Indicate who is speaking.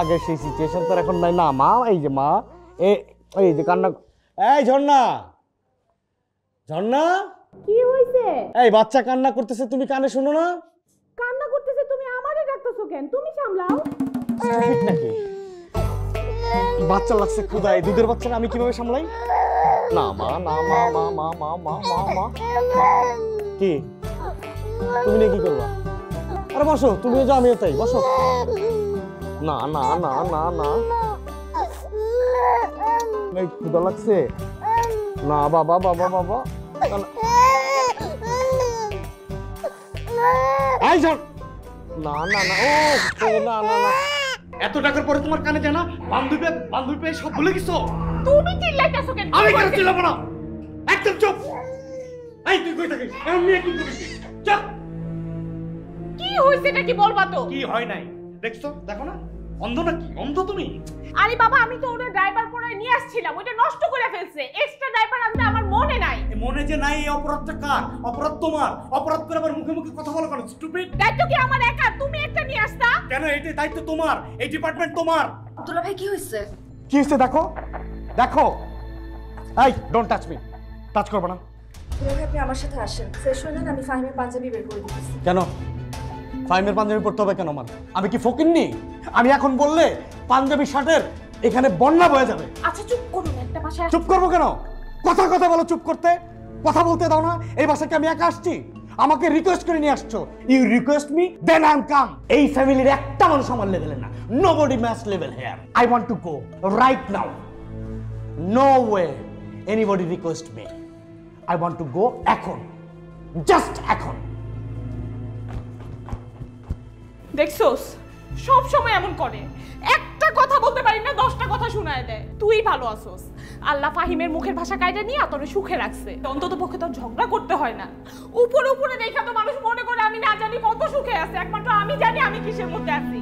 Speaker 1: আগে সেই সিচুয়েশন তো এখন নাই না মা। এই যে মা, এই যে কান্না। এই ঝর্ণা, ঝর্ণা
Speaker 2: কি হইছে?
Speaker 1: এই বাচ্চা কান্না করতেছে, তুমি কানে শোনো না?
Speaker 2: কান্না করতেছে, তুমি আমারে ডাকতেছো কেন? তুমি সামলাও।
Speaker 1: ঠিক নাকি? বাচ্চা লাগছে ক্ষুধায়, দুধের বাচ্চারা আমি কিভাবে সামলাই? না মা, না মা, মা মা মা মা মা মা। কি তুমি নিয়ে কি করবা? আরে বসো, তুমিও যাও আমিও তাই, বসো। না না না না না, এই ক্ষুধা লাগছে না বাবা, বাবা বাবা। এই ঝড়, না না না, ও না না না। এত টাকার পরে তোমার কানে যায় না? বান্ধবী পেয়ে সব ভুলে গেছো?
Speaker 2: তুমি চিল্লাইতেছো কেন?
Speaker 1: আমি কেন চিল্লাবো না? একদম চুপ। এই তুই কই থাকিস? এমনি কি করিস? চুপ।
Speaker 2: কি হইছে এটা কি বলবা তো?
Speaker 1: কি হয় নাই দেখছো? দেখো না, অন্ধ নাকি? অন্ধ তুমি?
Speaker 2: আরে বাবা, আমি তো ওটা ড্রাইভার পড়ায় নিয়ে আসছিলাম, ওটা নষ্ট করে ফেলছে। এক্সট্রা ড্রাইভার আনতে আমার মনে নাই।
Speaker 1: মনে যে নাই, এই অপরাধটা কার? অপরাধ তোমার। অপরাধ করে আবার মুখে মুখে কথা বলা কেন? স্টুপিড।
Speaker 2: দায়িত্ব কি আমার একা? তুমি একটা নিয়ে আসতা।
Speaker 1: কেন? এইটা দায়িত্ব তোমার, এই ডিপার্টমেন্ট তোমার।
Speaker 3: দুলা ভাই কি হইছে?
Speaker 1: কি হইছে দেখো, দেখো। এই ডোন্ট টাচ মি, টাচ করবে না।
Speaker 3: দুলা ভাই আপনি আমার সাথে আসেন, ফ্রেশ হয়ে নেন, আমি ফাহিমের পাঞ্জাবি বের করে দিতেছি।
Speaker 1: কেন ফাহিমের পাঞ্জাবি পরতে হবে কেন? আমি কি ফকিন্নি? আমি এখন বললে পাঞ্জাবি শার্টের এখানে বন্যা বয়ে যাবে।
Speaker 2: আচ্ছা চুপ করুন, একটা ভাষা।
Speaker 1: চুপ করবো কেন? কথা কথা বলো, চুপ করতে। কথা বলতে দাও না। এই বাসায় কি আমি একা আসছি? আমাকে রিকোয়েস্ট করে নিয়ে আসছো। You request me, then I am come. এই ফ্যামিলির একটা মানুষ আমার লেভেলে না। Nobody match level here. I want to go right now. No way anybody request me. I want to go এখন, জাস্ট এখন।
Speaker 2: দেখছোস, সব সময় এমন করে। একটা কথা বলতে পারি না, 10টা কথা শোনায় দেয়। তুই ভালো আছোস, আল্লাহ ফাহিমের মুখের ভাষা কায়দা নিয়ে তোরে সুখে রাখছে। অন্তত পক্ষে তো ঝগড়া করতে হয় না। উপরে উপরে দেখা তো মানুষ মনে করে আমি না জানি কত সুখে আছে। একমাত্র আমি জানি আমি কিসের মধ্যে আছি।